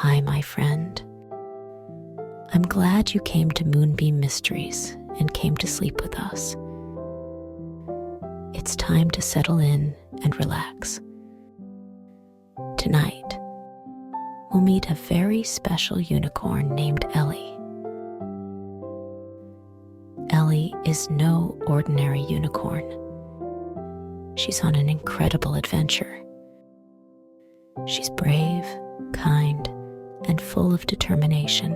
Hi, my friend. I'm glad you came to Moonbeam Mysteries and came to sleep with us. It's time to settle in and relax. Tonight, we'll meet a very special unicorn named Ellie. Ellie is no ordinary unicorn. She's on an incredible adventure. She's brave, kind, and full of determination.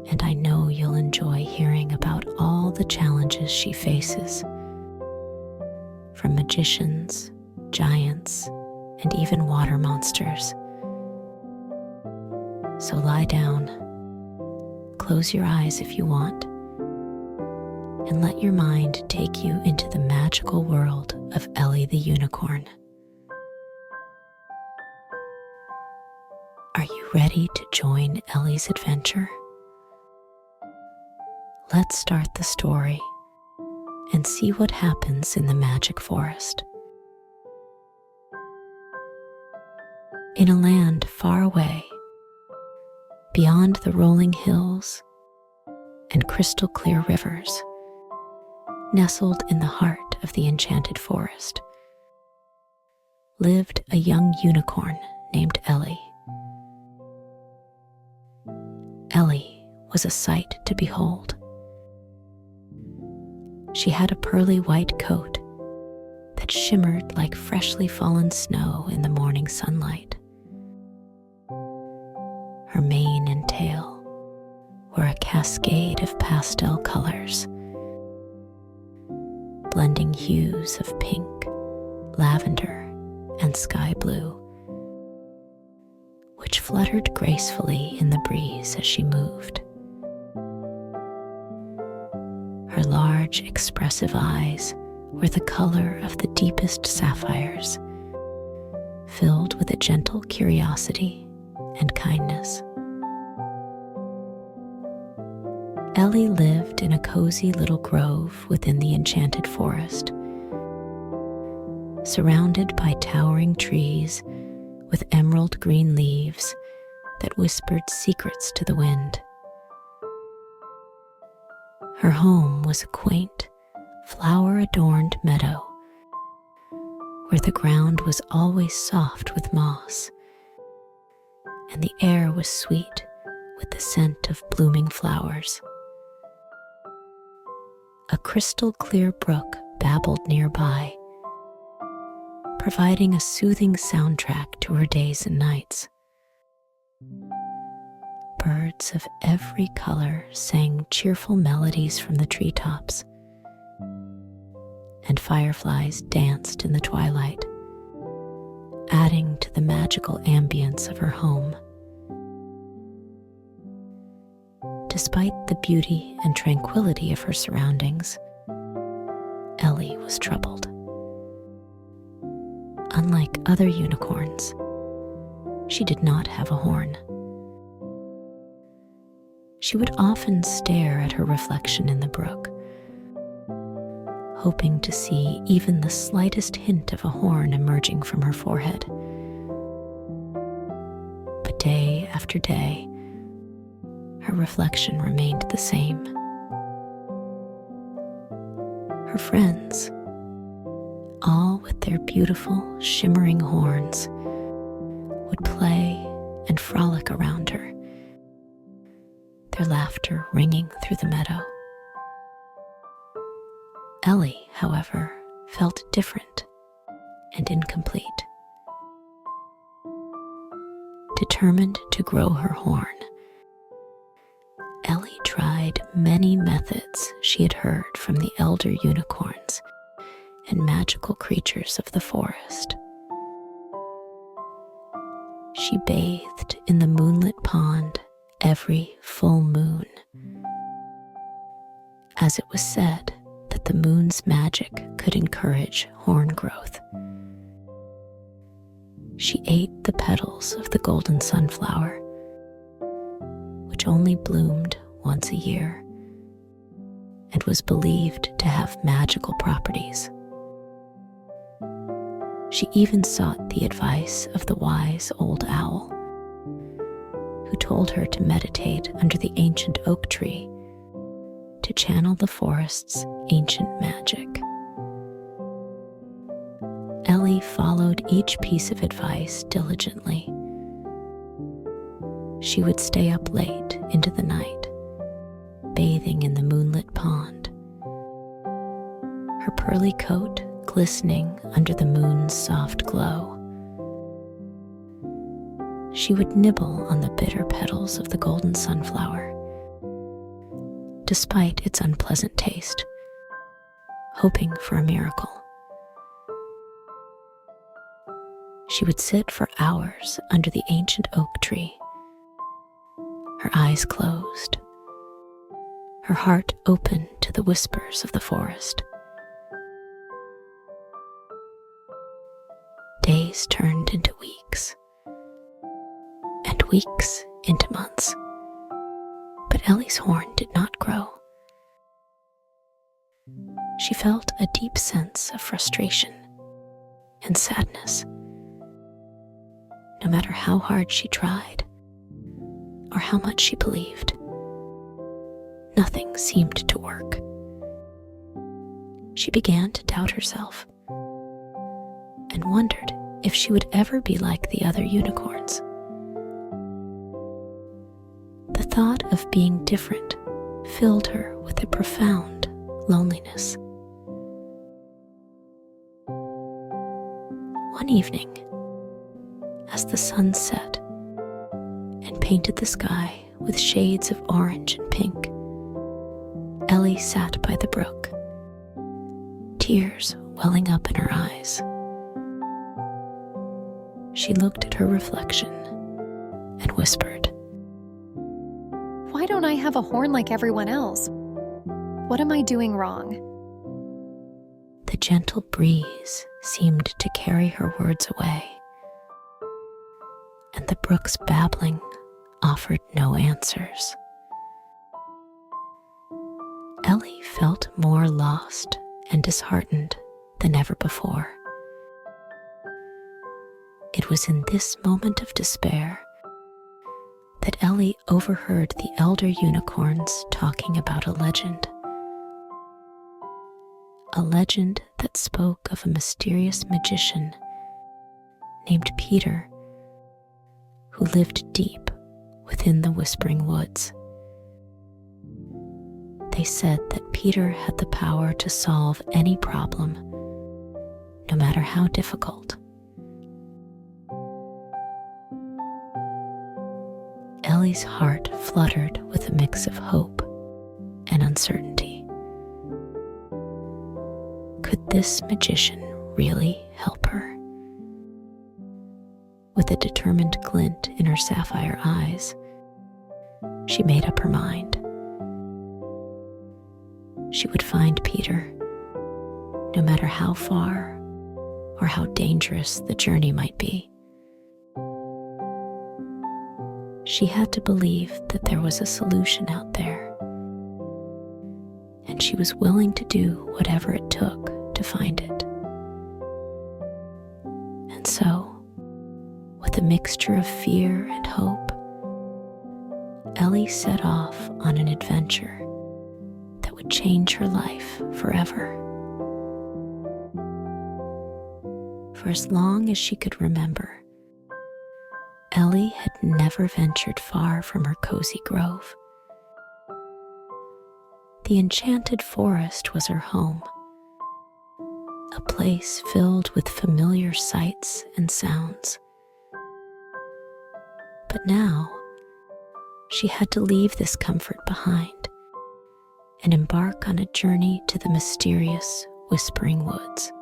And I know you'll enjoy hearing about all the challenges she faces, from magicians, giants, and even water monsters. So lie down, close your eyes if you want, and let your mind take you into the magical world of Ellie the unicorn. Are you ready to join Ellie's adventure? Let's start the story and see what happens in the magic forest. In a land far away, beyond the rolling hills and crystal clear rivers, nestled in the heart of the enchanted forest, lived a young unicorn named Ellie. Ellie was a sight to behold. She had a pearly white coat that shimmered like freshly fallen snow in the morning sunlight. Her mane and tail were a cascade of pastel colors, blending hues of pink, lavender, and sky blue, which fluttered gracefully in the breeze as she moved. Her large, expressive eyes were the color of the deepest sapphires, filled with a gentle curiosity and kindness. Ellie lived in a cozy little grove within the enchanted forest, surrounded by towering trees with emerald green leaves that whispered secrets to the wind. Her home was a quaint, flower-adorned meadow where the ground was always soft with moss and the air was sweet with the scent of blooming flowers. A crystal-clear brook babbled nearby, providing a soothing soundtrack to her days and nights. Birds of every color sang cheerful melodies from the treetops, and fireflies danced in the twilight, adding to the magical ambience of her home. Despite the beauty and tranquility of her surroundings, Ellie was troubled. Unlike other unicorns, she did not have a horn. She would often stare at her reflection in the brook, hoping to see even the slightest hint of a horn emerging from her forehead. But day after day, her reflection remained the same. Her friends, all with their beautiful, shimmering horns, would play and frolic around her, their laughter ringing through the meadow. Ellie, however, felt different and incomplete. Determined to grow her horn, Ellie tried many methods she had heard from the elder unicorns and magical creatures of the forest. She bathed in the moonlit pond every full moon, as it was said that the moon's magic could encourage horn growth. She ate the petals of the golden sunflower, which only bloomed once a year and was believed to have magical properties. She even sought the advice of the wise old owl, who told her to meditate under the ancient oak tree to channel the forest's ancient magic. Ellie followed each piece of advice diligently. She would stay up late into the night, bathing in the moonlit pond, her pearly coat glistening under the moon's soft glow. She would nibble on the bitter petals of the golden sunflower, despite its unpleasant taste, hoping for a miracle. She would sit for hours under the ancient oak tree, her eyes closed, her heart open to the whispers of the forest. Days turned into weeks, and weeks into months, but Ellie's horn did not grow. She felt a deep sense of frustration and sadness. No matter how hard she tried, or how much she believed, nothing seemed to work. She began to doubt herself and wondered if she would ever be like the other unicorns. The thought of being different filled her with a profound loneliness. One evening, as the sun set and painted the sky with shades of orange and pink, Ellie sat by the brook, tears welling up in her eyes. She looked at her reflection and whispered, "Why don't I have a horn like everyone else? What am I doing wrong?" The gentle breeze seemed to carry her words away, and the brook's babbling offered no answers. Ellie felt more lost and disheartened than ever before. It was in this moment of despair that Ellie overheard the elder unicorns talking about a legend that spoke of a mysterious magician named Peter, who lived deep within the Whispering Woods. They said that Peter had the power to solve any problem, no matter how difficult. Ellie's heart fluttered with a mix of hope and uncertainty. Could this magician really help her? With a determined glint in her sapphire eyes, she made up her mind. She would find Peter, no matter how far or how dangerous the journey might be. She had to believe that there was a solution out there, and she was willing to do whatever it took to find it. And so, with a mixture of fear and hope, Ellie set off on an adventure that would change her life forever. For as long as she could remember, Ellie had never ventured far from her cozy grove. The enchanted forest was her home, a place filled with familiar sights and sounds. But now, she had to leave this comfort behind and embark on a journey to the mysterious Whispering Woods.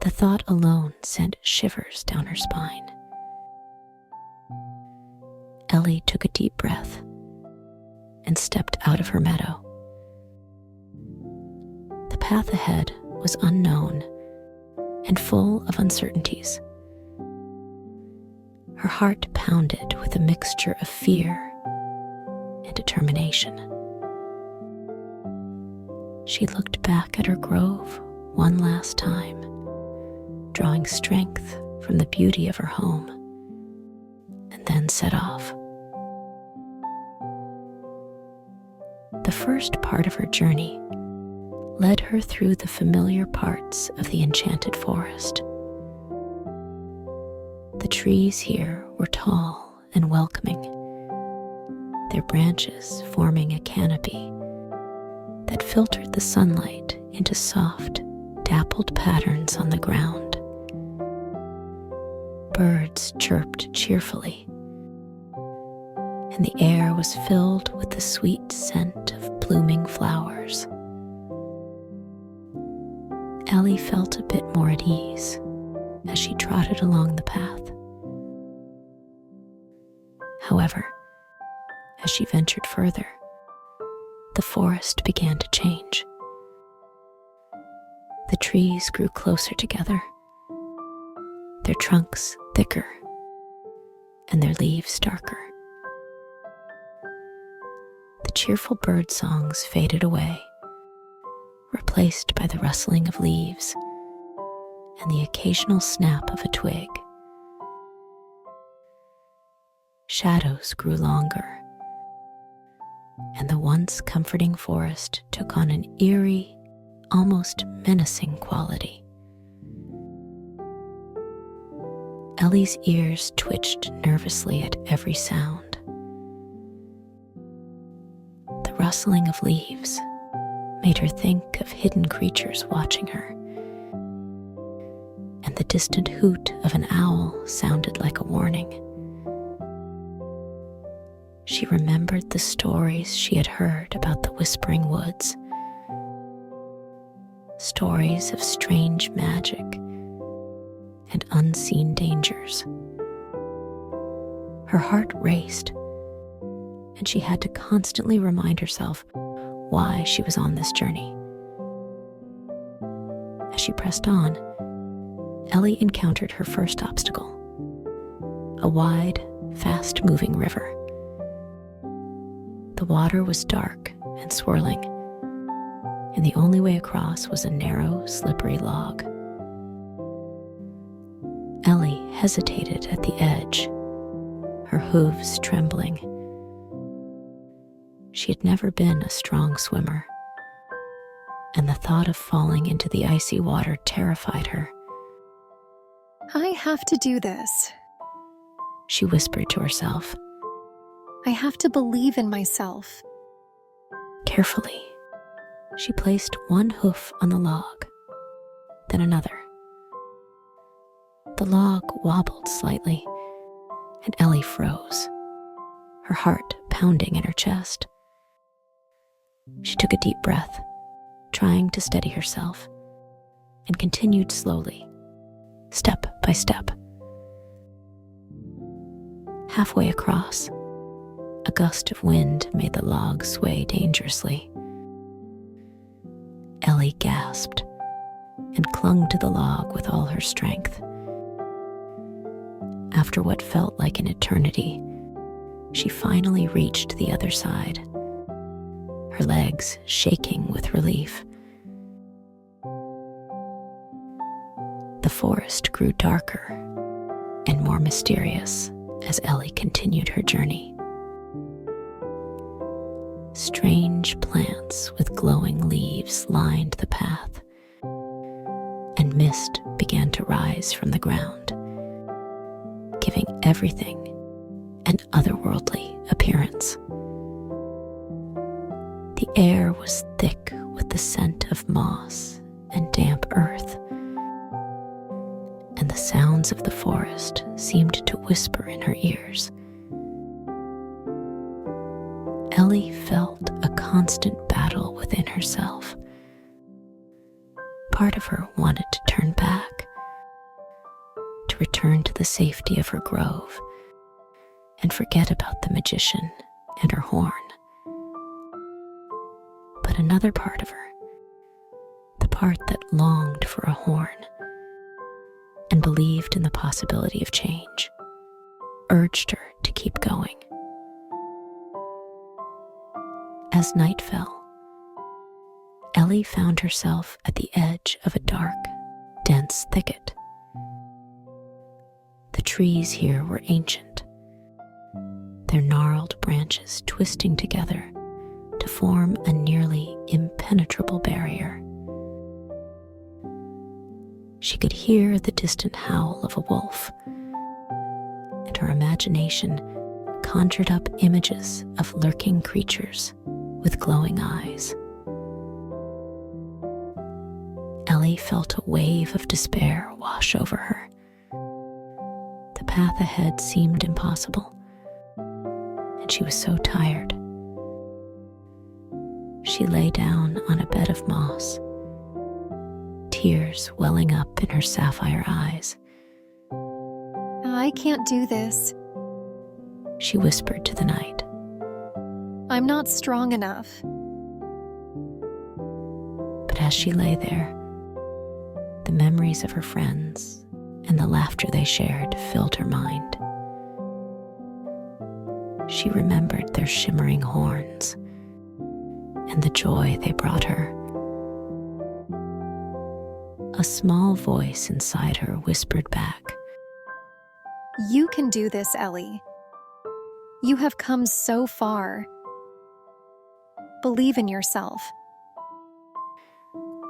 The thought alone sent shivers down her spine. Ellie took a deep breath and stepped out of her meadow. The path ahead was unknown and full of uncertainties. Her heart pounded with a mixture of fear and determination. She looked back at her grove one last time, drawing strength from the beauty of her home, and then set off. The first part of her journey led her through the familiar parts of the enchanted forest. The trees here were tall and welcoming, their branches forming a canopy that filtered the sunlight into soft, dappled patterns on the ground. Birds chirped cheerfully, and the air was filled with the sweet scent of blooming flowers. Ellie felt a bit more at ease as she trotted along the path. However, as she ventured further, the forest began to change. The trees grew closer together, their trunks thicker and their leaves darker. The cheerful bird songs faded away, replaced by the rustling of leaves and the occasional snap of a twig. Shadows grew longer, and the once comforting forest took on an eerie, almost menacing quality. Ellie's ears twitched nervously at every sound. The rustling of leaves made her think of hidden creatures watching her, and the distant hoot of an owl sounded like a warning. She remembered the stories she had heard about the Whispering Woods, stories of strange magic and unseen dangers. Her heart raced, and she had to constantly remind herself why she was on this journey. As she pressed on, Ellie encountered her first obstacle, a wide, fast-moving river. The water was dark and swirling, and the only way across was a narrow, slippery log. Ellie hesitated at the edge, her hooves trembling. She had never been a strong swimmer, and the thought of falling into the icy water terrified her. I have to do this. She whispered to herself. I have to believe in myself. Carefully, she placed one hoof on the log, then another. The log wobbled slightly, and Ellie froze, her heart pounding in her chest. She took a deep breath, trying to steady herself, and continued slowly, step by step. Halfway across, a gust of wind made the log sway dangerously. Ellie gasped and clung to the log with all her strength. After what felt like an eternity, she finally reached the other side, her legs shaking with relief. The forest grew darker and more mysterious as Ellie continued her journey. Strange plants with glowing leaves lined the path, and mist began to rise from the ground, giving everything an otherworldly appearance. The air was thick with the scent of moss and damp earth, and the sounds of the forest seemed to whisper in her ears. Ellie felt a constant battle within herself. Part of her wanted to turn back, to return to the safety of her grove, and forget about the magician and her horn. But another part of her, the part that longed for a horn and believed in the possibility of change, urged her to keep going. As night fell, Ellie Ellie found herself at the edge of a dark, dense thicket. The trees here were ancient, their gnarled branches twisting together to form a nearly impenetrable barrier. She could hear the distant howl of a wolf, and her imagination conjured up images of lurking creatures with glowing eyes. Ellie felt a wave of despair wash over her. The path ahead seemed impossible, and she was so tired. She lay down on a bed of moss, tears welling up in her sapphire eyes. I can't do this. She whispered to the night. I'm not strong enough. But as she lay there, the memories of her friends and the laughter they shared filled her mind. She remembered their shimmering horns and the joy they brought her. A small voice inside her whispered back, You can do this, Ellie. You have come so far. Believe in yourself.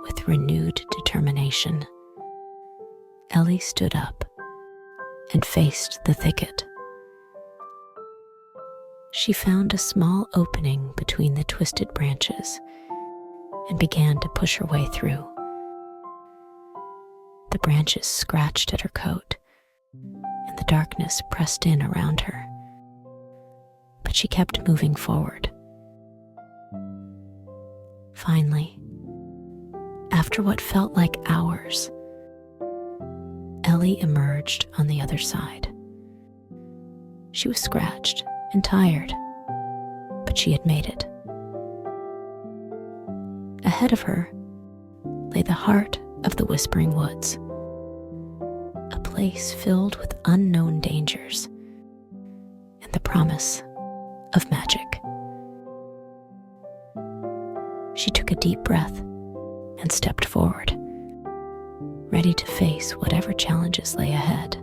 With renewed determination, Ellie stood up and faced the thicket. She found a small opening between the twisted branches and began to push her way through. The branches scratched at her coat, and the darkness pressed in around her. But she kept moving forward. Finally, after what felt like hours, Ellie emerged on the other side. She was scratched and tired, but she had made it. Ahead of her lay the heart of the Whispering Woods, a place filled with unknown dangers and the promise of magic. She took a deep breath and stepped forward, ready to face whatever challenges lay ahead.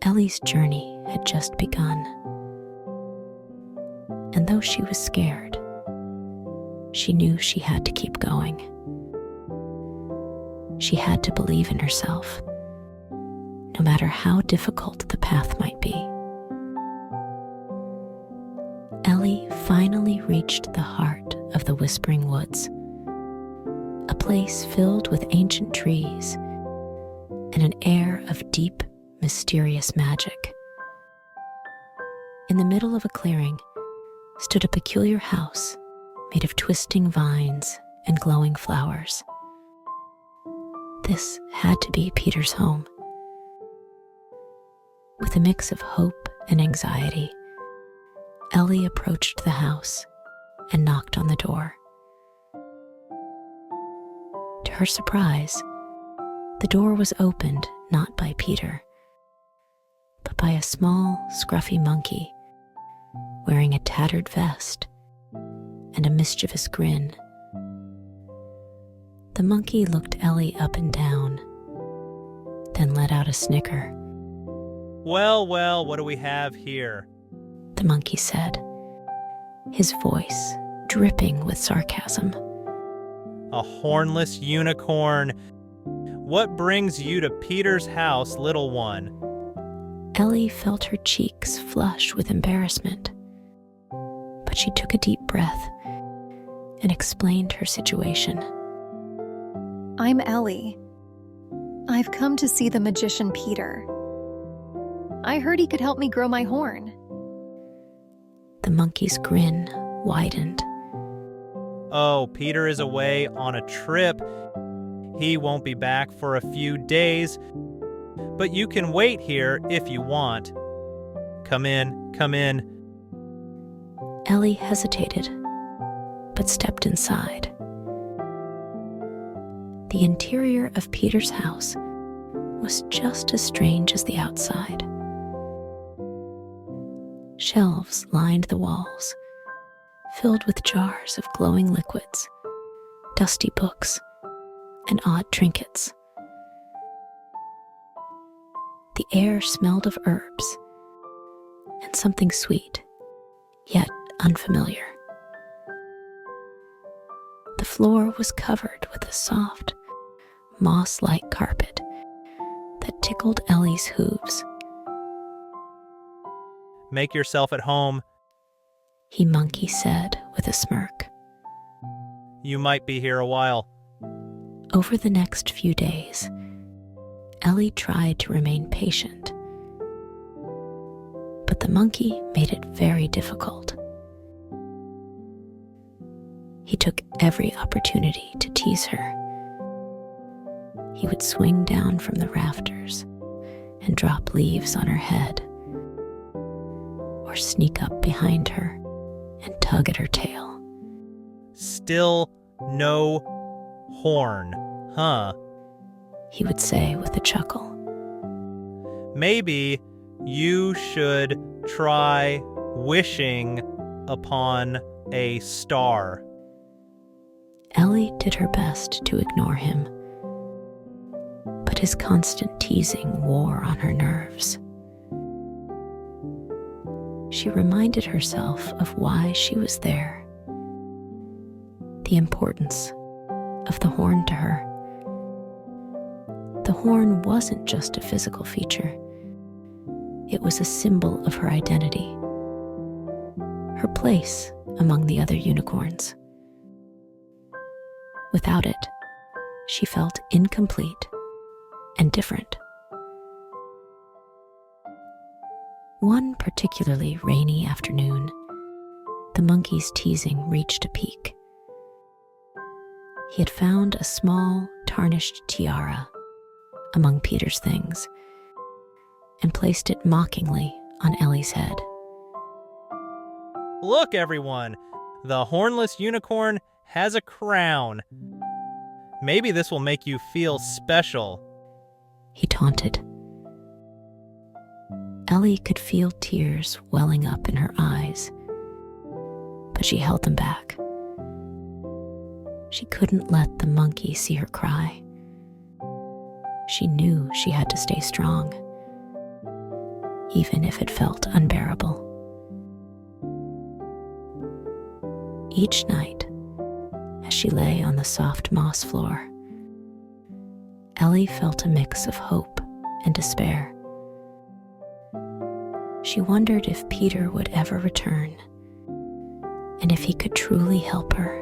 Ellie's journey had just begun, and though she was scared, she knew she had to keep going. She had to believe in herself, no matter how difficult the path might be. Ellie finally reached the heart of the Whispering Woods, a place filled with ancient trees and an air of deep, mysterious magic. In the middle of a clearing stood a peculiar house made of twisting vines and glowing flowers. This had to be Peter's home. With a mix of hope and anxiety, Ellie approached the house and knocked on the door. To her surprise, the door was opened not by Peter, but by a small, scruffy monkey wearing a tattered vest and a mischievous grin. The monkey looked Ellie up and down, then let out a snicker. Well, what do we have here? The monkey said, his voice dripping with sarcasm. A hornless unicorn. What brings you to Peter's house, little one? Ellie felt her cheeks flush with embarrassment, but she took a deep breath and explained her situation. I'm Ellie. I've come to see the magician Peter. I heard he could help me grow my horn. The monkey's grin widened. Oh, Peter is away on a trip. He won't be back for a few days, but you can wait here if you want. Come in, come in. Ellie hesitated, but stepped inside. The interior of Peter's house was just as strange as the outside. Shelves lined the walls, filled with jars of glowing liquids, dusty books, and odd trinkets. The air smelled of herbs and something sweet, yet unfamiliar. The floor was covered with a soft, moss-like carpet that tickled Ellie's hooves. Make yourself at home. He monkey said with a smirk. You might be here a while. Over the next few days, Ellie tried to remain patient, but the monkey made it very difficult. He took every opportunity to tease her. He would swing down from the rafters and drop leaves on her head, or sneak up behind her and tug at her tail. Still no horn, huh? He would say with a chuckle. Maybe you should try wishing upon a star. Ellie did her best to ignore him, but his constant teasing wore on her nerves. She reminded herself of why she was there, the importance of the horn to her. The horn wasn't just a physical feature. It was a symbol of her identity, her place among the other unicorns. Without it, she felt incomplete and different. One particularly rainy afternoon, the monkey's teasing reached a peak. He had found a small, tarnished tiara among Peter's things and placed it mockingly on Ellie's head. Look, everyone! The hornless unicorn has a crown. Maybe this will make you feel special. He taunted. Ellie could feel tears welling up in her eyes, but she held them back. She couldn't let the monkey see her cry. She knew she had to stay strong, even if it felt unbearable. Each night, as she lay on the soft moss floor, Ellie felt a mix of hope and despair. She wondered if Peter would ever return, and if he could truly help her.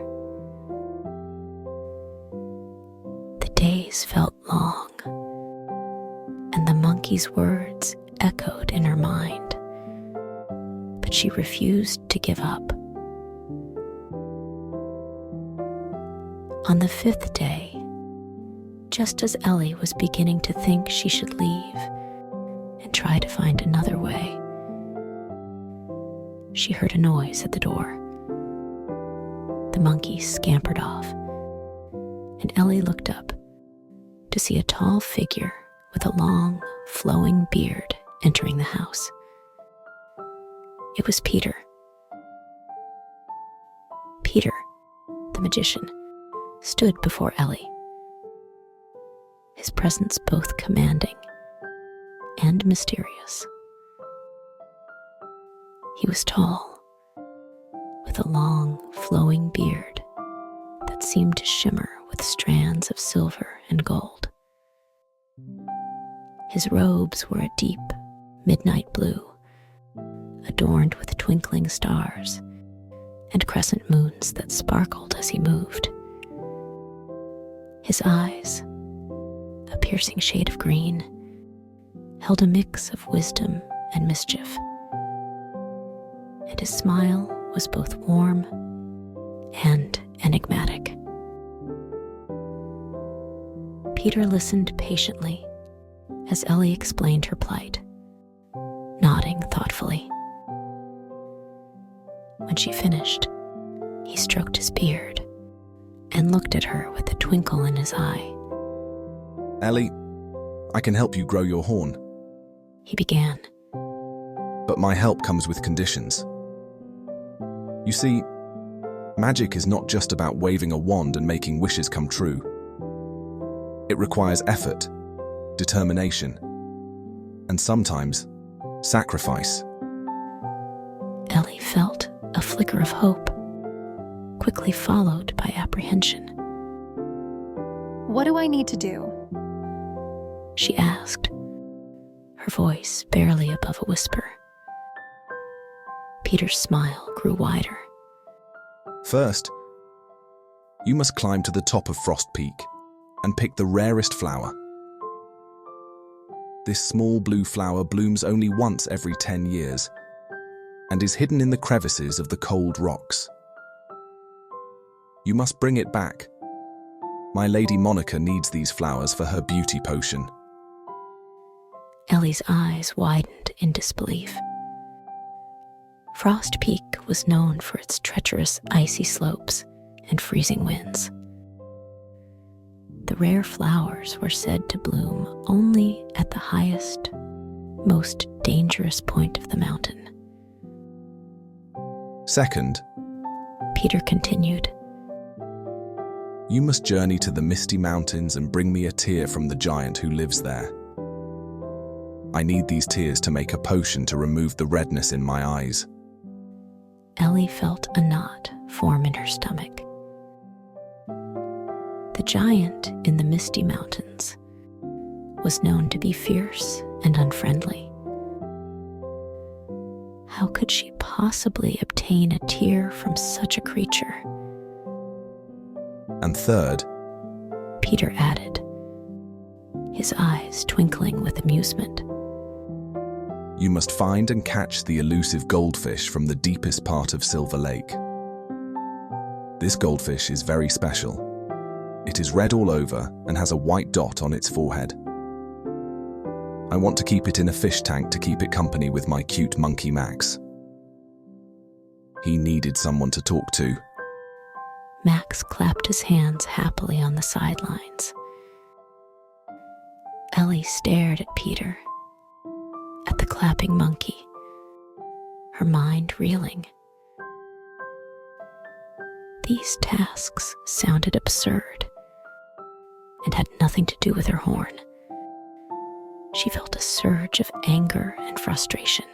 The days felt long, and the monkey's words echoed in her mind, but she refused to give up. On the 5th day, just as Ellie was beginning to think she should leave and try to find another way, she heard a noise at the door. The monkey scampered off, and Ellie looked up to see a tall figure with a long, flowing beard entering the house. It was Peter. Peter, the magician, stood before Ellie, his presence both commanding and mysterious. He was tall, with a long, flowing beard that seemed to shimmer with strands of silver and gold. His robes were a deep, midnight blue, adorned with twinkling stars and crescent moons that sparkled as he moved. His eyes, a piercing shade of green, held a mix of wisdom and mischief, and his smile was both warm and enigmatic. Peter listened patiently as Ellie explained her plight, nodding thoughtfully. When she finished, he stroked his beard and looked at her with a twinkle in his eye. Ellie, I can help you grow your horn, He began. but my help comes with conditions. You see, Magic is not just about waving a wand and making wishes come true. It requires effort, determination, and sometimes sacrifice. Ellie felt a flicker of hope, quickly followed by apprehension. What do I need to do? She asked, her voice barely above a whisper. Peter's smile grew wider. First, you must climb to the top of Frost Peak and pick the rarest flower. This small blue flower blooms only once every 10 years and is hidden in the crevices of the cold rocks. You must bring it back. My Lady Monica needs these flowers for her beauty potion. Ellie's eyes widened in disbelief. Frost Peak was known for its treacherous icy slopes and freezing winds. The rare flowers were said to bloom only at the highest, most dangerous point of the mountain. Second, Peter continued, you must journey to the Misty Mountains and bring me a tear from the giant who lives there. I need these tears to make a potion to remove the redness in my eyes. Ellie felt a knot form in her stomach. The giant in the Misty Mountains was known to be fierce and unfriendly. How could she possibly obtain a tear from such a creature? And third, Peter added, his eyes twinkling with amusement. you must find and catch the elusive goldfish from the deepest part of Silver Lake. This goldfish is very special. It is red all over and has a white dot on its forehead. I want to keep it in a fish tank to keep it company with my cute monkey Max. He needed someone to talk to. Max clapped his hands happily on the sidelines. Ellie stared at Peter, at the clapping monkey, her mind reeling. These tasks sounded absurd and had nothing to do with her horn. She felt a surge of anger and frustration.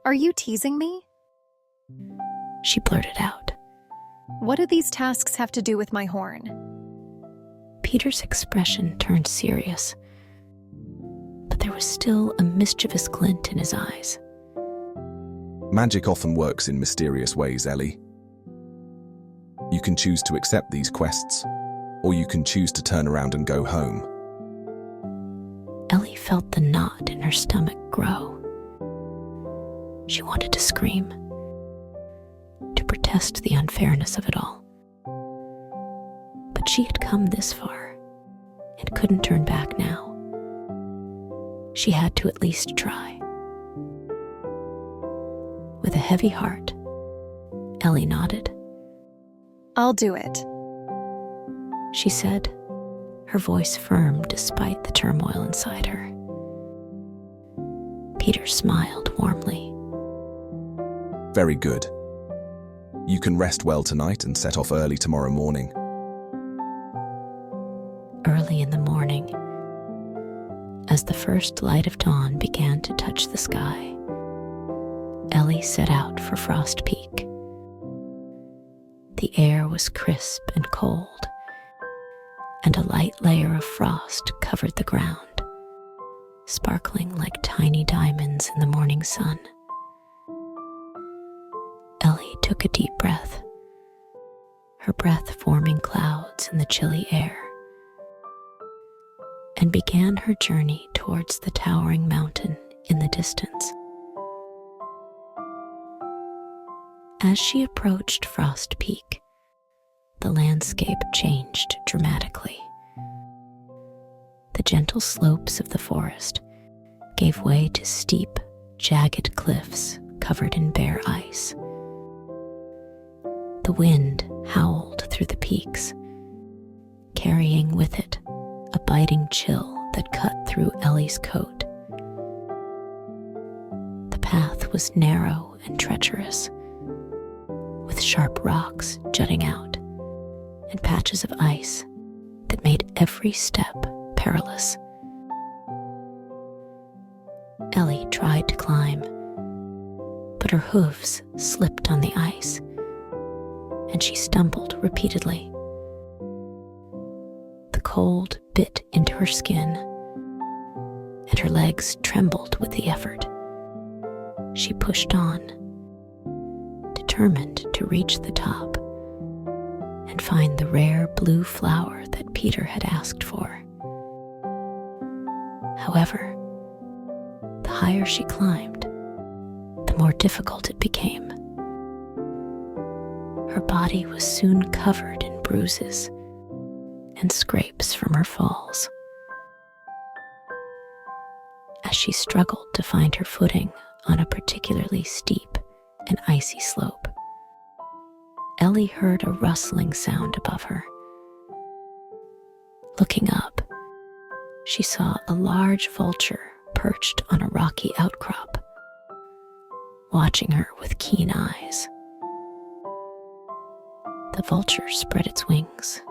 Are you teasing me? She blurted out. What do these tasks have to do with my horn? Peter's expression turned serious, but there was still a mischievous glint in his eyes. Magic often works in mysterious ways, Ellie. You can choose to accept these quests, or you can choose to turn around and go home. Ellie felt the knot in her stomach grow. She wanted to scream, to protest the unfairness of it all. But she had come this far and couldn't turn back now. She had to at least try. With a heavy heart, Ellie nodded. I'll do it. She said, her voice firm despite the turmoil inside her. Peter smiled warmly. Very good. You can rest well tonight and set off early tomorrow morning. Early in the morning, as the first light of dawn began to touch the sky, Ellie set out for Frost Peak. The air was crisp and cold, and a light layer of frost covered the ground, sparkling like tiny diamonds in the morning sun. Ellie took a deep breath, her breath forming clouds in the chilly air, and began her journey towards the towering mountain in the distance. As she approached Frost Peak, the landscape changed dramatically. The gentle slopes of the forest gave way to steep, jagged cliffs covered in bare ice. The wind howled through the peaks, carrying with it a biting chill that cut through Ellie's coat. The path was narrow and treacherous, with sharp rocks jutting out and patches of ice that made every step perilous. Ellie tried to climb, but her hooves slipped on the ice, and she stumbled repeatedly. The cold bit into her skin, and her legs trembled with the effort. She pushed on, determined to reach the top and find the rare blue flower that Peter had asked for. However, the higher she climbed, the more difficult it became. Her body was soon covered in bruises and scrapes from her falls. As she struggled to find her footing on a particularly steep and icy slope, Ellie heard a rustling sound above her. Looking up, she saw a large vulture perched on a rocky outcrop, watching her with keen eyes. The vulture spread its wings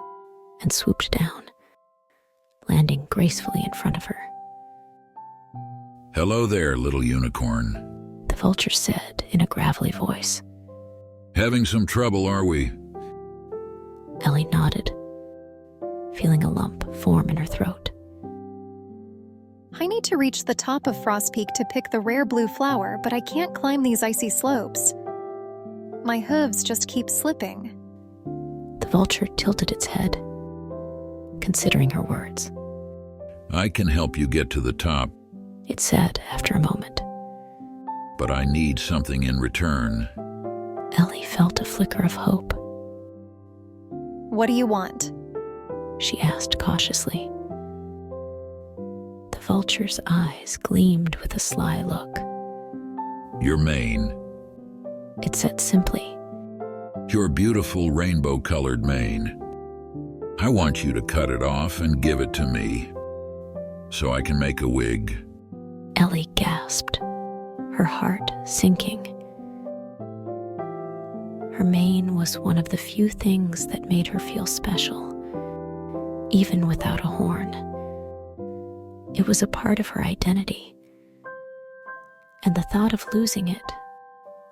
and swooped down, landing gracefully in front of her. "Hello there, little unicorn." The vulture said in a gravelly voice. "Having some trouble, are we?" Ellie nodded, feeling a lump form in her throat. I need to reach the top of Frost Peak to pick the rare blue flower, but I can't climb these icy slopes. My hooves just keep slipping. The vulture tilted its head, considering her words. "I can help you get to the top, It said after a moment. but I need something in return." Ellie felt a flicker of hope. What do you want? She asked cautiously. The vulture's eyes gleamed with a sly look. "Your mane. It said simply. Your beautiful rainbow-colored mane. I want you to cut it off and give it to me, so I can make a wig." Ellie gasped, her heart sinking. Her mane was one of the few things that made her feel special, even without a horn. It was a part of her identity, and the thought of losing it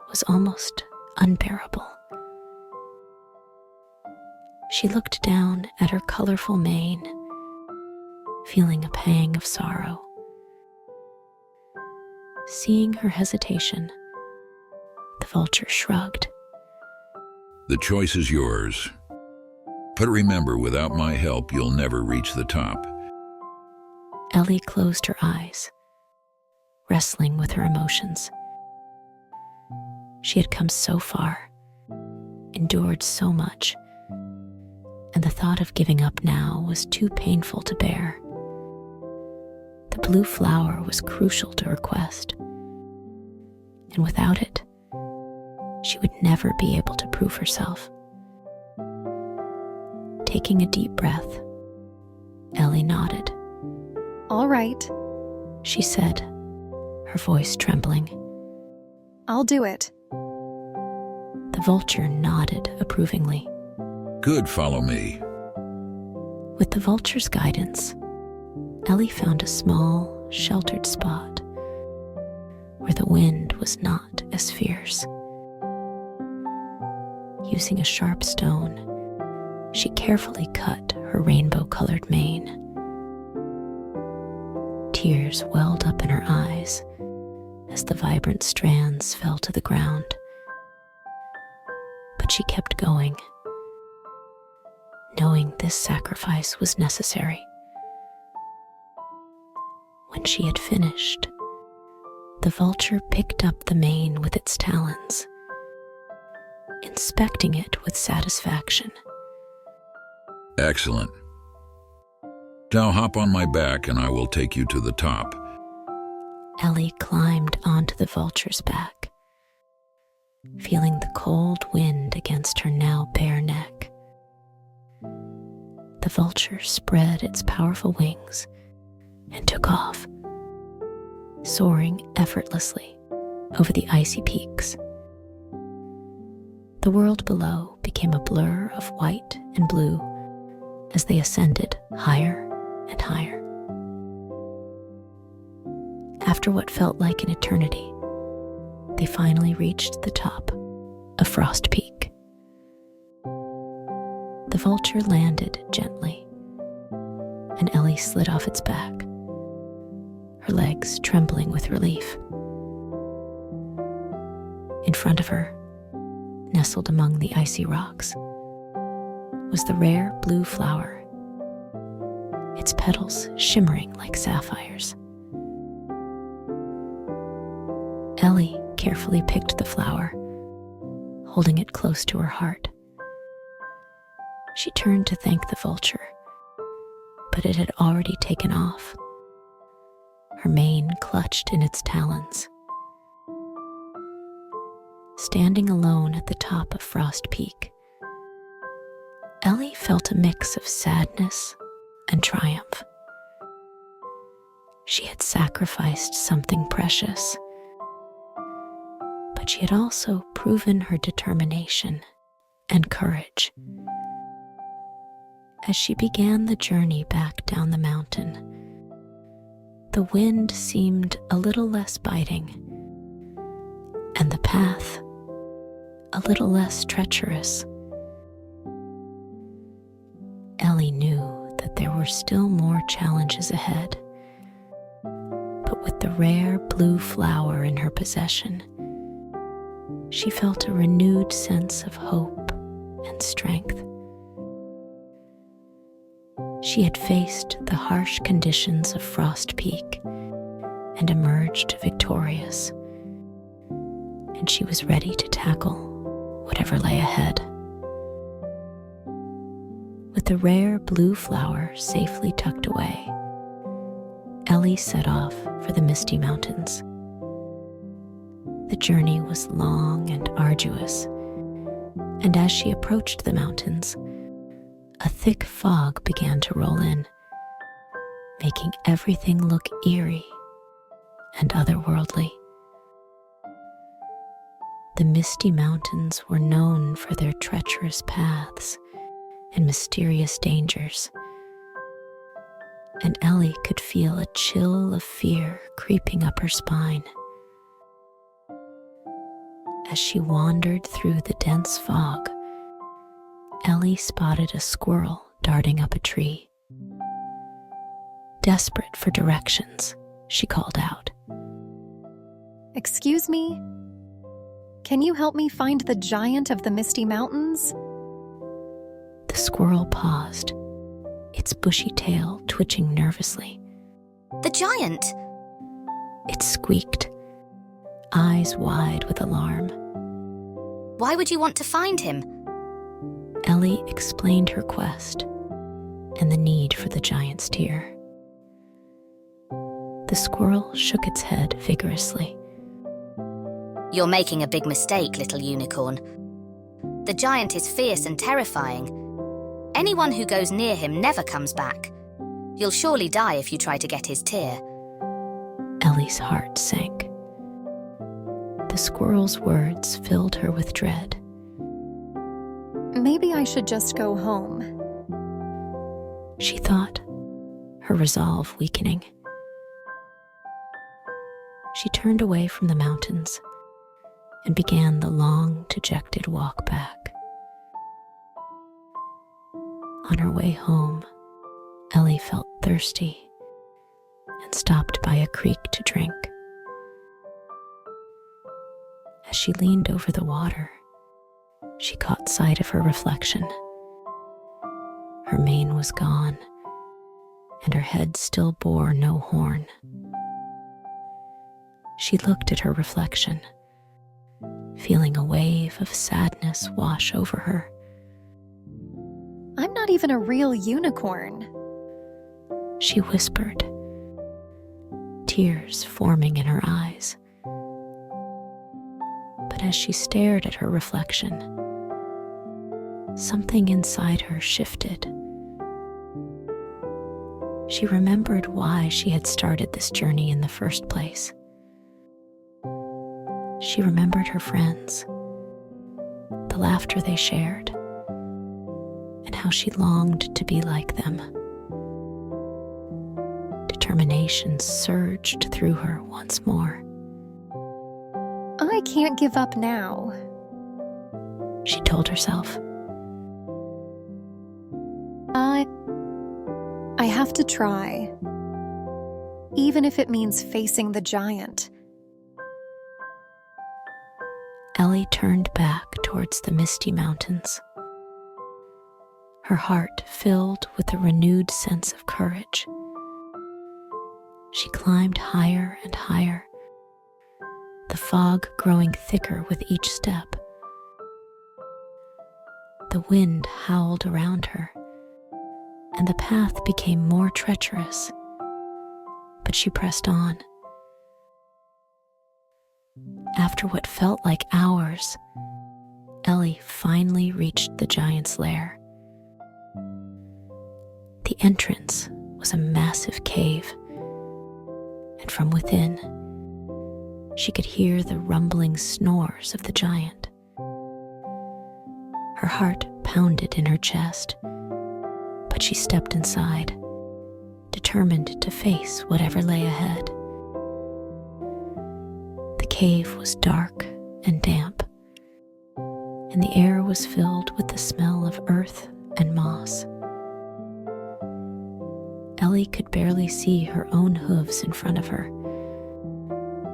was almost unbearable. She looked down at her colorful mane, feeling a pang of sorrow. Seeing her hesitation, the vulture shrugged. "The choice is yours. But remember, without my help, you'll never reach the top." Ellie closed her eyes, wrestling with her emotions. She had come so far, endured so much, and the thought of giving up now was too painful to bear. The blue flower was crucial to her quest, and without it, she would never be able to prove herself. Taking a deep breath, Ellie nodded. All right, She said, her voice trembling. I'll do it. The vulture nodded approvingly. "Good, follow me." With the vulture's guidance, Ellie found a small, sheltered spot where the wind was not as fierce. Using a sharp stone, she carefully cut her rainbow-colored mane. Tears welled up in her eyes as the vibrant strands fell to the ground. But she kept going, knowing this sacrifice was necessary. When she had finished, the vulture picked up the mane with its talons, inspecting it with satisfaction. "Excellent. Now hop on my back and I will take you to the top." Ellie climbed onto the vulture's back, feeling the cold wind against her now bare neck. The vulture spread its powerful wings and took off, soaring effortlessly over the icy peaks. The world below became a blur of white and blue as they ascended higher and higher. After what felt like an eternity, they finally reached the top of Frost Peak. The vulture landed gently, and Ellie slid off its back, her legs trembling with relief. In front of her, nestled among the icy rocks, was the rare blue flower, its petals shimmering like sapphires. Ellie carefully picked the flower, holding it close to her heart. She turned to thank the vulture, but it had already taken off, her mane clutched in its talons. Standing alone at the top of Frost Peak, Ellie felt a mix of sadness and triumph. She had sacrificed something precious, but she had also proven her determination and courage. As she began the journey back down the mountain, the wind seemed a little less biting, and the path a little less treacherous. Ellie knew that there were still more challenges ahead, but with the rare blue flower in her possession, she felt a renewed sense of hope and strength. She had faced the harsh conditions of Frost Peak and emerged victorious, and she was ready to tackle whatever lay ahead. With the rare blue flower safely tucked away, Ellie set off for the Misty Mountains. The journey was long and arduous, and as she approached the mountains, a thick fog began to roll in, making everything look eerie and otherworldly. The Misty Mountains were known for their treacherous paths and mysterious dangers, and Ellie could feel a chill of fear creeping up her spine. As she wandered through the dense fog, Ellie spotted a squirrel darting up a tree. Desperate for directions, she called out. Excuse me? Can you help me find the giant of the Misty Mountains? The squirrel paused, its bushy tail twitching nervously. The giant! It squeaked, eyes wide with alarm. Why would you want to find him? Ellie explained her quest and the need for the giant's tear. The squirrel shook its head vigorously. You're making a big mistake, little unicorn. The giant is fierce and terrifying. Anyone who goes near him never comes back. You'll surely die if you try to get his tear. Ellie's heart sank. The squirrel's words filled her with dread. Maybe I should just go home. She thought, her resolve weakening. She turned away from the mountains and began the long, dejected walk back. On her way home, Ellie felt thirsty and stopped by a creek to drink. As she leaned over the water, she caught sight of her reflection. Her mane was gone, and her head still bore no horn. She looked at her reflection, feeling a wave of sadness wash over her. I'm not even a real unicorn. She whispered, tears forming in her eyes. But as she stared at her reflection, something inside her shifted. She remembered why she had started this journey in the first place. She remembered her friends, the laughter they shared, and how she longed to be like them. Determination surged through her once more. I can't give up now. She told herself. I have to try, even if it means facing the giant. Ellie turned back towards the misty mountains, her heart filled with a renewed sense of courage. She climbed higher and higher, the fog growing thicker with each step. The wind howled around her, and the path became more treacherous, but she pressed on. After what felt like hours, Ellie finally reached the giant's lair. The entrance was a massive cave, and from within, she could hear the rumbling snores of the giant. Her heart pounded in her chest, but she stepped inside, determined to face whatever lay ahead. The cave was dark and damp, and the air was filled with the smell of earth and moss. Ellie could barely see her own hooves in front of her,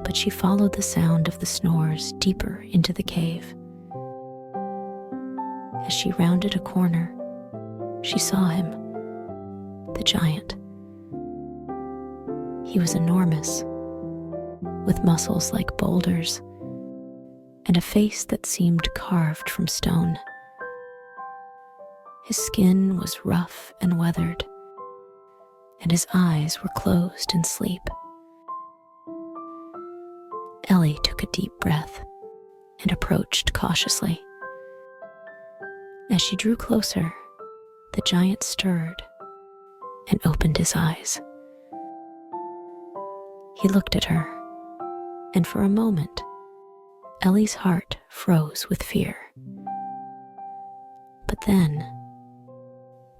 but she followed the sound of the snores deeper into the cave. As she rounded a corner, she saw him, the giant. He was enormous, with muscles like boulders, and a face that seemed carved from stone. His skin was rough and weathered, and his eyes were closed in sleep. Ellie took a deep breath and approached cautiously. As she drew closer, the giant stirred and opened his eyes. He looked at her, and for a moment, Ellie's heart froze with fear. But then,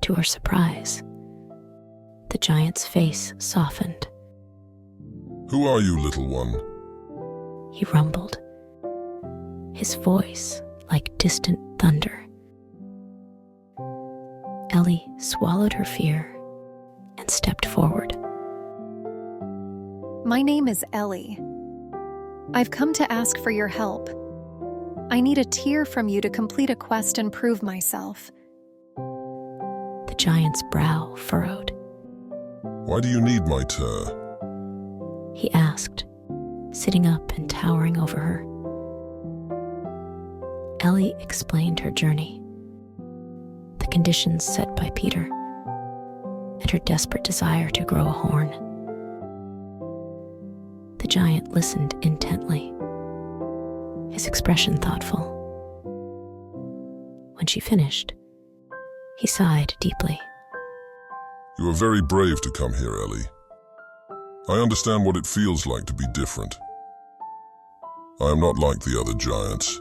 to her surprise, the giant's face softened. Who are you, little one? He rumbled, his voice like distant thunder. Ellie swallowed her fear and stepped forward. My name is Ellie. I've come to ask for your help. I need a tear from you to complete a quest and prove myself. The giant's brow furrowed. Why do you need my tear? He asked, sitting up and towering over her. Ellie explained her journey, the conditions set by Peter, and her desperate desire to grow a horn. The giant listened intently, his expression thoughtful. When she finished, he sighed deeply. You are very brave to come here, Ellie. I understand what it feels like to be different. I am not like the other giants.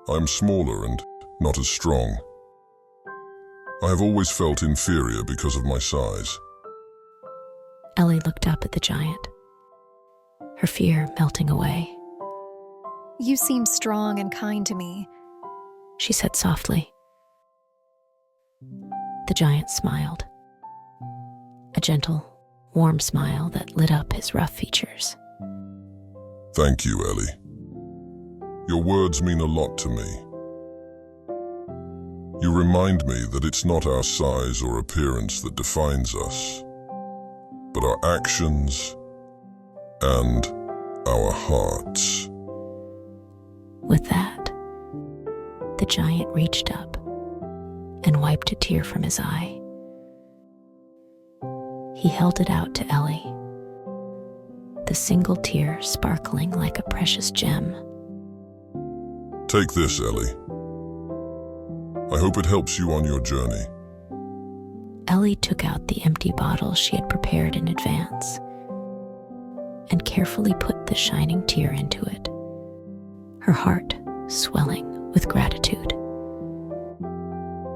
I am smaller and not as strong. I have always felt inferior because of my size. Ellie looked up at the giant, her fear melting away. You seem strong and kind to me. She said softly. The giant smiled, a gentle, warm smile that lit up his rough features. Thank you, Ellie. Your words mean a lot to me. You remind me that it's not our size or appearance that defines us, but our actions and our hearts. With that, the giant reached up and wiped a tear from his eye. He held it out to Ellie, the single tear sparkling like a precious gem. Take this, Ellie. I hope it helps you on your journey. Ellie took out the empty bottle she had prepared in advance and carefully put the shining tear into it, her heart swelling with gratitude.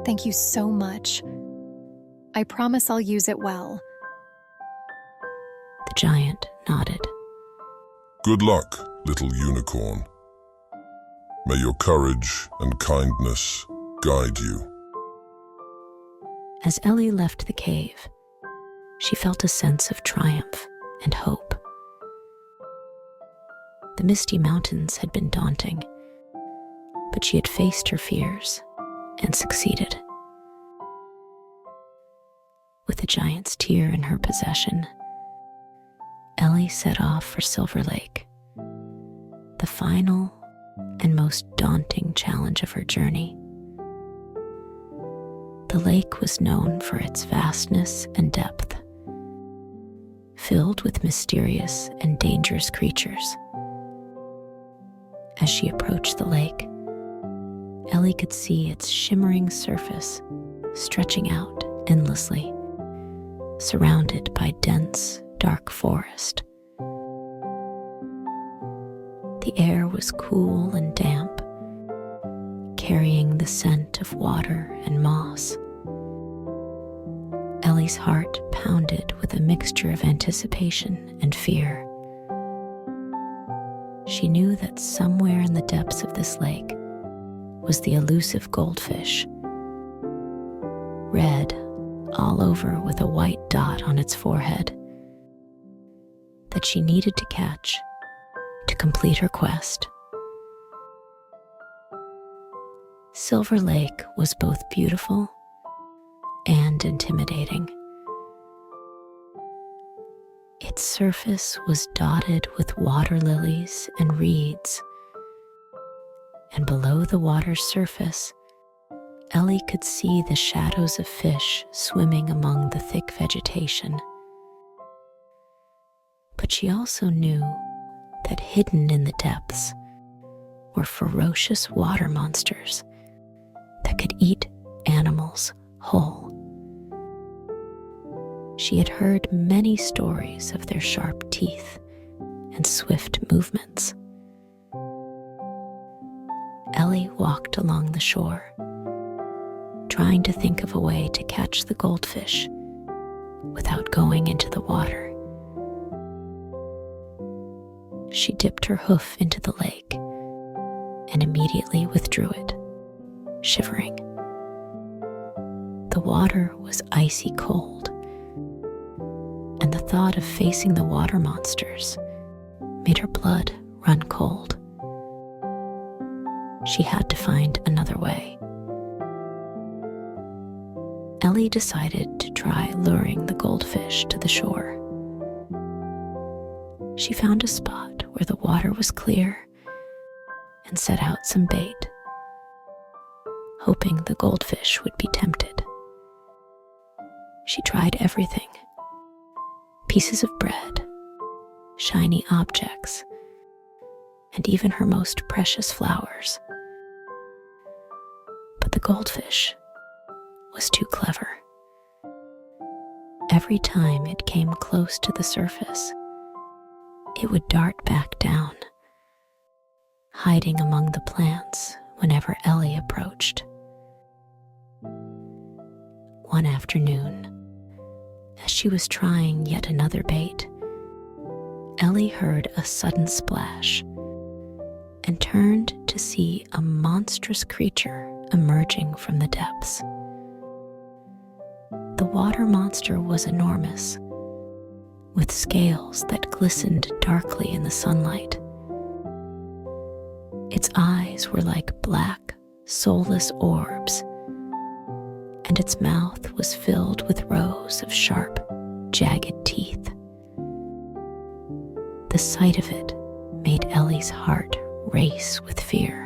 Thank you so much. I promise I'll use it well. The giant nodded. Good luck, little unicorn. May your courage and kindness guide you. As Ellie left the cave, she felt a sense of triumph and hope. The misty mountains had been daunting, but she had faced her fears and succeeded. With the giant's tear in her possession, Ellie set off for Silver Lake, the final and most daunting challenge of her journey. The lake was known for its vastness and depth, filled with mysterious and dangerous creatures. As she approached the lake, Ellie could see its shimmering surface stretching out endlessly, surrounded by dense, dark forest. The air was cool and damp, carrying the scent of water and moss. Ellie's heart pounded with a mixture of anticipation and fear. She knew that somewhere in the depths of this lake was the elusive goldfish, red all over with a white dot on its forehead, that she needed to catch to complete her quest. Silver Lake was both beautiful and intimidating. Its surface was dotted with water lilies and reeds, and below the water's surface, Ellie could see the shadows of fish swimming among the thick vegetation. But she also knew that hidden in the depths were ferocious water monsters that could eat animals whole. She had heard many stories of their sharp teeth and swift movements. Ellie walked along the shore, trying to think of a way to catch the goldfish without going into the water. She dipped her hoof into the lake and immediately withdrew it, shivering. The water was icy cold, and the thought of facing the water monsters made her blood run cold. She had to find another way. Ellie decided to try luring the goldfish to the shore. She found a spot where the water was clear and set out some bait, hoping the goldfish would be tempted. She tried everything: pieces of bread, shiny objects, and even her most precious flowers. But the goldfish was too clever. Every time it came close to the surface, it would dart back down, hiding among the plants whenever Ellie approached. One afternoon, as she was trying yet another bait, Ellie heard a sudden splash and turned to see a monstrous creature emerging from the depths. The water monster was enormous, with scales that glistened darkly in the sunlight. Its eyes were like black, soulless orbs, and its mouth was filled with rows of sharp, jagged teeth. The sight of it made Ellie's heart race with fear.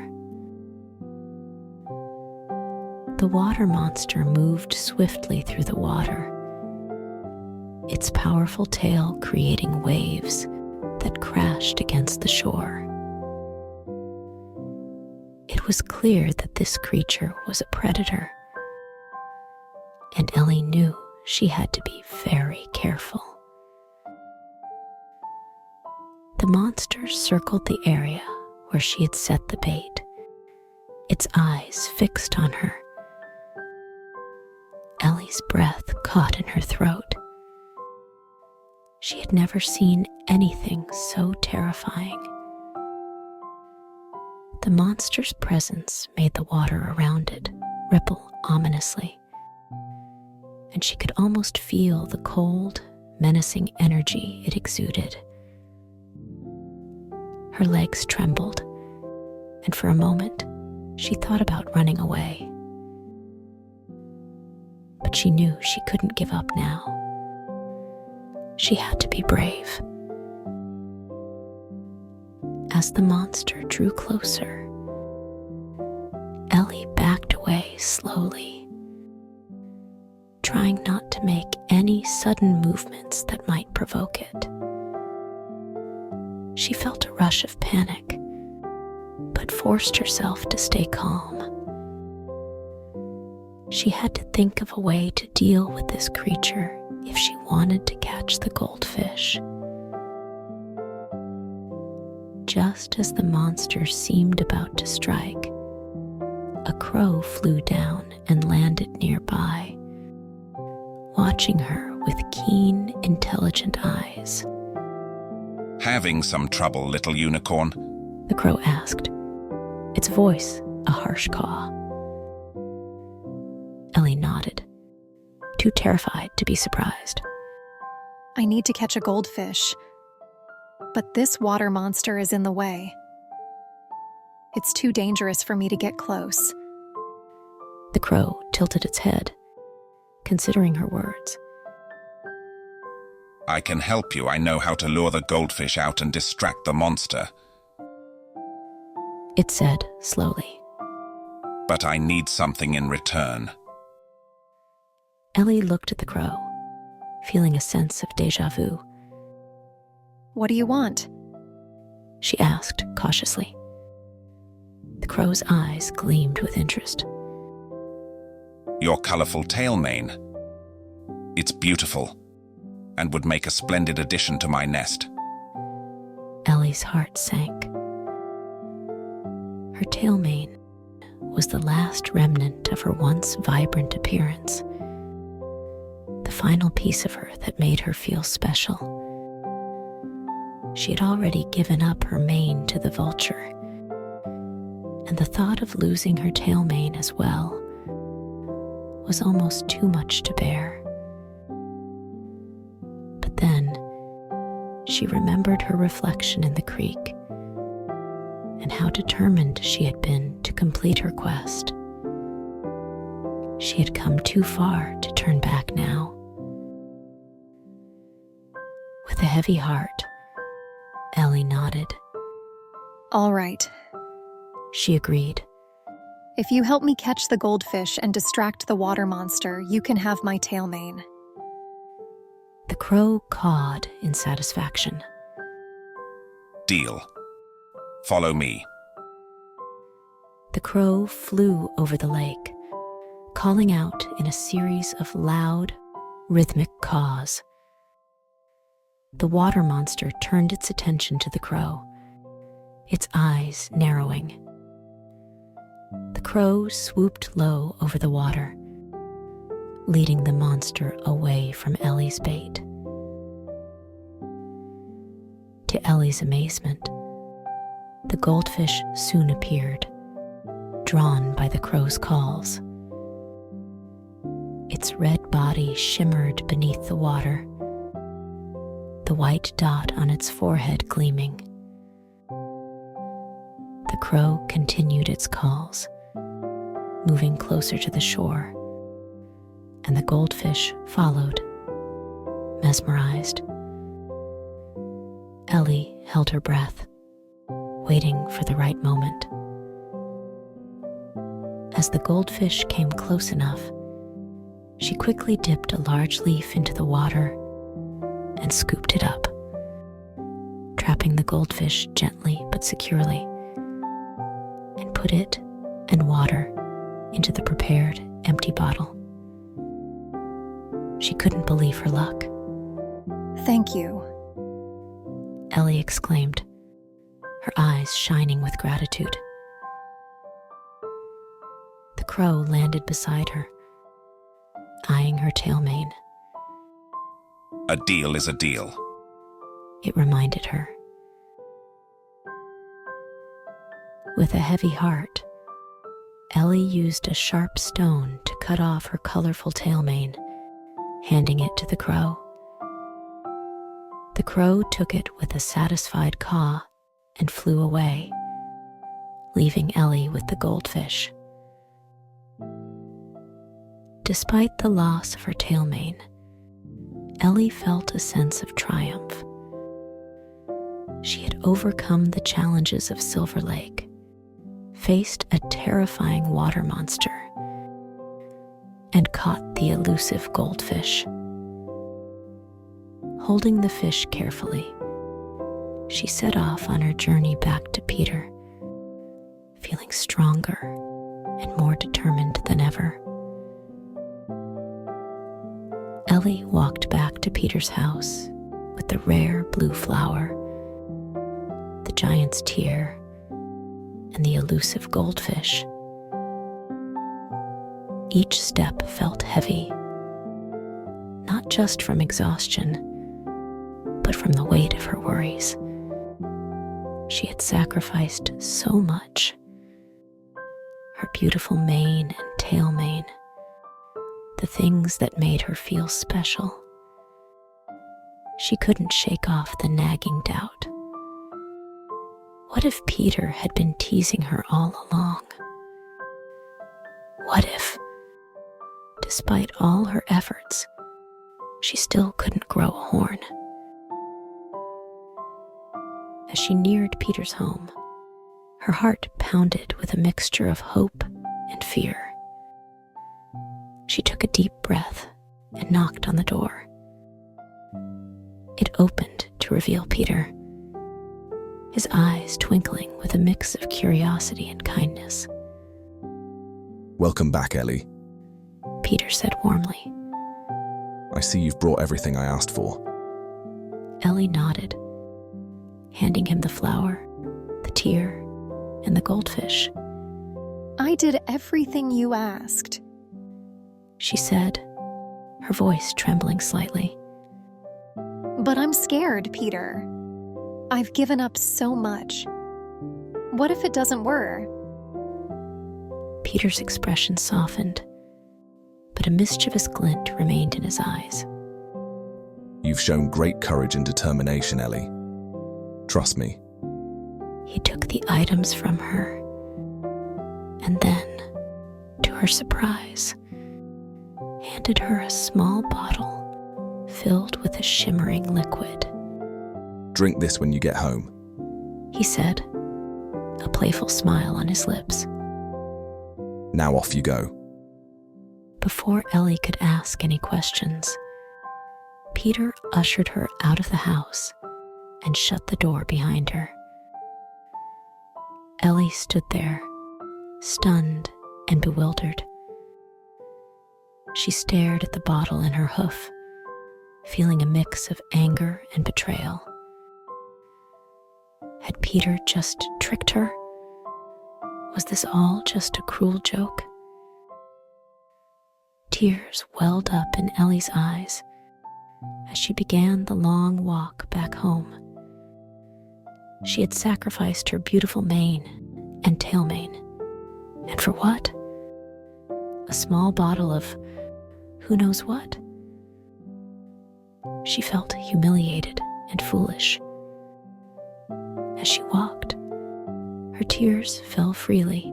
The water monster moved swiftly through the water, its powerful tail creating waves that crashed against the shore. It was clear that this creature was a predator, and Ellie knew she had to be very careful. The monster circled the area where she had set the bait its eyes fixed on her. Ellie's breath caught in her throat. She had never seen anything so terrifying. The monster's presence made the water around it ripple ominously, and she could almost feel the cold, menacing energy it exuded. Her legs trembled, and for a moment, she thought about running away. But she knew she couldn't give up now. She had to be brave. As the monster drew closer, Ellie backed away slowly, trying not to make any sudden movements that might provoke it. She felt a rush of panic, but forced herself to stay calm. She had to think of a way to deal with this creature if she wanted to catch the goldfish. Just as the monster seemed about to strike, a crow flew down and landed nearby, watching her with keen, intelligent eyes. Having some trouble, little unicorn? The crow asked, its voice a harsh caw. Ellie nodded, too terrified to be surprised. I need to catch a goldfish, but this water monster is in the way. It's too dangerous for me to get close. The crow tilted its head, considering her words. I can help you. I know how to lure the goldfish out and distract the monster. It said slowly. But I need something in return. Ellie looked at the crow, feeling a sense of déjà vu. What do you want? She asked cautiously. The crow's eyes gleamed with interest. Your colorful tail mane. It's beautiful and would make a splendid addition to my nest. Ellie's heart sank. Her tail mane was the last remnant of her once vibrant appearance, the final piece of her that made her feel special. She had already given up her mane to the vulture, and the thought of losing her tail mane as well was almost too much to bear. But then she remembered her reflection in the creek and how determined she had been to complete her quest. She had come too far to turn back now. With a heavy heart, Ellie nodded. All right. She agreed. If you help me catch the goldfish and distract the water monster, you can have my tail mane. The crow cawed in satisfaction. Deal. Follow me. The crow flew over the lake, calling out in a series of loud, rhythmic caws. The water monster turned its attention to the crow, its eyes narrowing. The crow swooped low over the water, leading the monster away from Ellie's bait. To Ellie's amazement, the goldfish soon appeared, drawn by the crow's calls. Its red body shimmered beneath the water, the white dot on its forehead gleaming. The crow continued its calls, moving closer to the shore, and the goldfish followed, mesmerized. Ellie held her breath, waiting for the right moment. As the goldfish came close enough, she quickly dipped a large leaf into the water and scooped it up, trapping the goldfish gently but securely, and put it and water into the prepared empty bottle. She couldn't believe her luck. Thank you. Ellie exclaimed, her eyes shining with gratitude. crow landed beside her, eyeing her tail mane. A deal is a deal. It reminded her. With a heavy heart, Ellie used a sharp stone to cut off her colorful tail mane, handing it to the crow. The crow took it with a satisfied caw and flew away, leaving Ellie with the goldfish. Despite the loss of her tail mane, Ellie felt a sense of triumph. She had overcome the challenges of Silver Lake, faced a terrifying water monster, and caught the elusive goldfish. Holding the fish carefully, she set off on her journey back to Peter, feeling stronger and more determined than ever. Ellie walked back to Peter's house with the rare blue flower, the giant's tear, and the elusive goldfish. Each step felt heavy, not just from exhaustion, but from the weight of her worries. She had sacrificed so much. Her beautiful mane and tail mane, the things that made her feel special. She couldn't shake off the nagging doubt. What if Peter had been teasing her all along? What if, despite all her efforts, she still couldn't grow a horn? As she neared Peter's home, her heart pounded with a mixture of hope and fear. She took a deep breath and knocked on the door. It opened to reveal Peter, his eyes twinkling with a mix of curiosity and kindness. Welcome back, Ellie. Peter said warmly. I see you've brought everything I asked for. Ellie nodded, handing him the flower, the tear, and the goldfish. I did everything you asked, she said, her voice trembling slightly. but I'm scared, Peter. I've given up so much. What if it doesn't work? Peter's expression softened, but a mischievous glint remained in his eyes. You've shown great courage and determination, Ellie. Trust me. He took the items from her, and then, to her surprise, handed her a small bottle filled with a shimmering liquid. Drink this when you get home, He said, a playful smile on his lips. Now off you go. Before Ellie could ask any questions, Peter ushered her out of the house and shut the door behind her. Ellie stood there, stunned and bewildered. She stared at the bottle in her hoof, feeling a mix of anger and betrayal. Had Peter just tricked her? Was this all just a cruel joke? Tears welled up in Ellie's eyes as she began the long walk back home. She had sacrificed her beautiful mane and tail mane. And for what? A small bottle of who knows what? She felt humiliated and foolish. As she walked, her tears fell freely,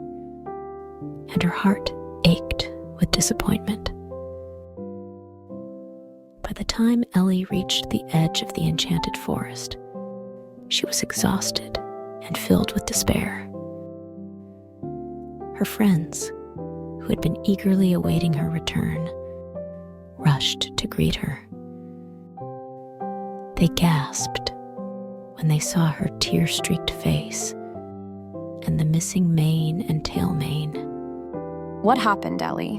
and her heart ached with disappointment. By the time Ellie reached the edge of the enchanted forest, she was exhausted and filled with despair. Her friends, who had been eagerly awaiting her return, rushed to greet her. They gasped when they saw her tear-streaked face and the missing mane and tail mane. What happened, Ellie?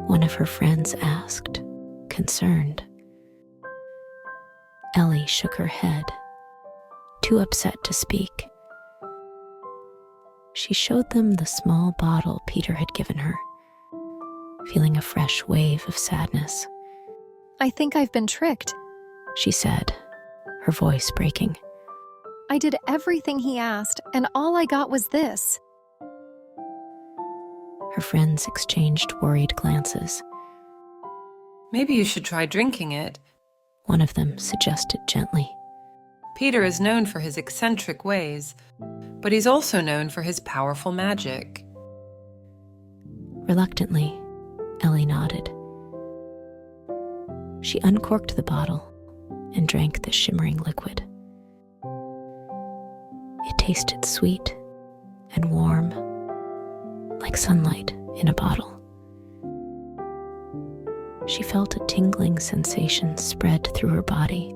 One of her friends asked, concerned. Ellie shook her head, too upset to speak. She showed them the small bottle Peter had given her feeling a fresh wave of sadness. I think I've been tricked. She said, her voice breaking. I did everything he asked, and all I got was this. Her friends exchanged worried glances. Maybe you should try drinking it. One of them suggested gently. Peter is known for his eccentric ways, but he's also known for his powerful magic. Reluctantly, Ellie nodded. She uncorked the bottle and drank the shimmering liquid. It tasted sweet and warm, like sunlight in a bottle. She felt a tingling sensation spread through her body,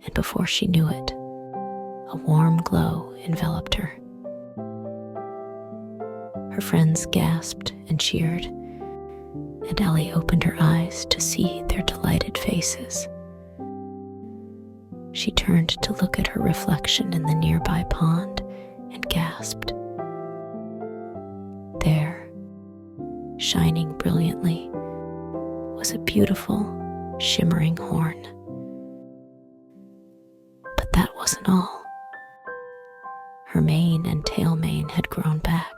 and before she knew it, a warm glow enveloped her. Her friends gasped and cheered, and Ellie opened her eyes to see their delighted faces. She turned to look at her reflection in the nearby pond and gasped. There, shining brilliantly, was a beautiful, shimmering horn. But that wasn't all. Her mane and tail mane had grown back,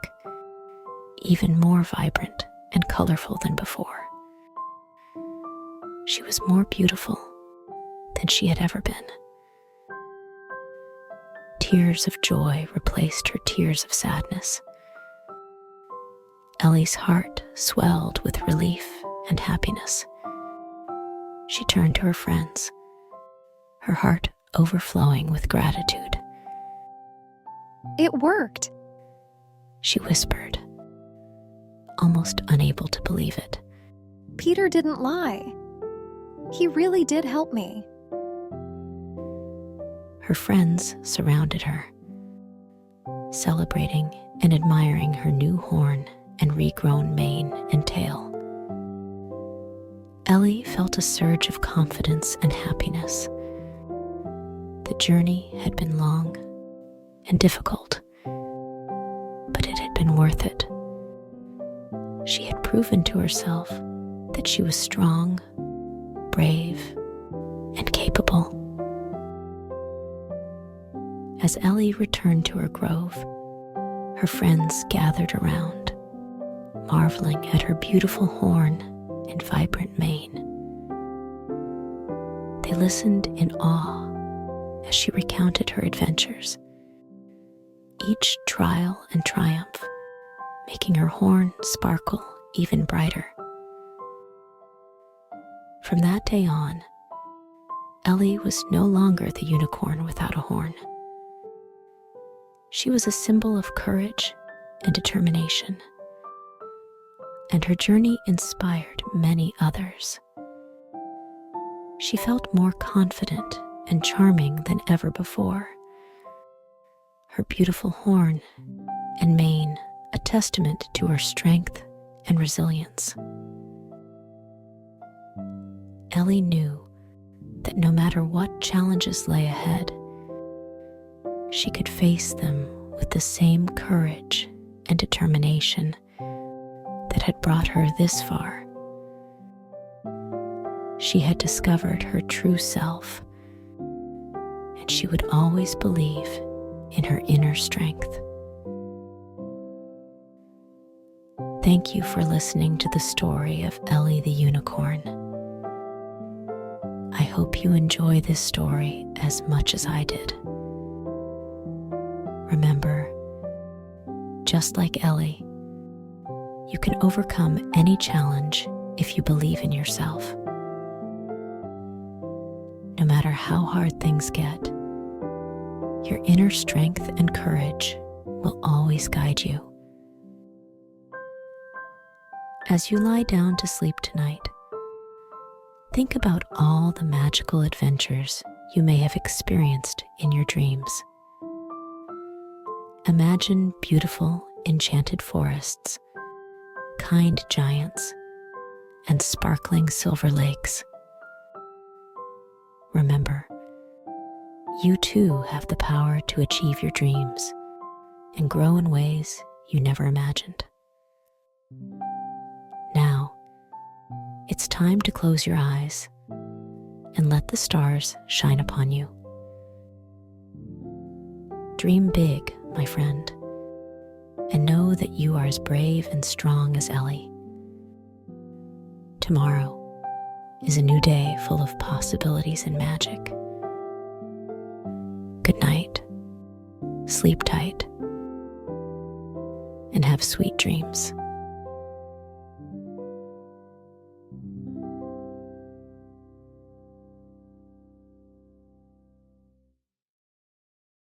even more vibrant and colorful than before. She was more beautiful than she had ever been. Tears of joy replaced her tears of sadness. Ellie's heart swelled with relief and happiness. She turned to her friends, her heart overflowing with gratitude. It worked, she whispered, almost unable to believe it. Peter didn't lie. He really did help me. Her friends surrounded her, celebrating and admiring her new horn and regrown mane and tail. Ellie felt a surge of confidence and happiness. The journey had been long and difficult, but it had been worth it. She had proven to herself that she was strong, brave, and capable. As Ellie returned to her grove, her friends gathered around, marveling at her beautiful horn and vibrant mane. They listened in awe as she recounted her adventures, each trial and triumph making her horn sparkle even brighter. From that day on, Ellie was no longer the unicorn without a horn. She was a symbol of courage and determination, and her journey inspired many others. She felt more confident and charming than ever before. Her beautiful horn and mane a testament to her strength and resilience. Ellie knew that no matter what challenges lay ahead, she could face them with the same courage and determination that had brought her this far. She had discovered her true self, and she would always believe in her inner strength. Thank you for listening to the story of Ellie the Unicorn. I hope you enjoy this story as much as I did. Remember, just like Ellie, you can overcome any challenge if you believe in yourself. No matter how hard things get, your inner strength and courage will always guide you. As you lie down to sleep tonight, think about all the magical adventures you may have experienced in your dreams. Imagine beautiful, enchanted forests, kind giants, and sparkling silver lakes. Remember, you too have the power to achieve your dreams and grow in ways you never imagined. time to close your eyes and let the stars shine upon you. Dream big, my friend, and know that you are as brave and strong as Ellie. Tomorrow is a new day full of possibilities and magic. Good night, sleep tight, and have sweet dreams.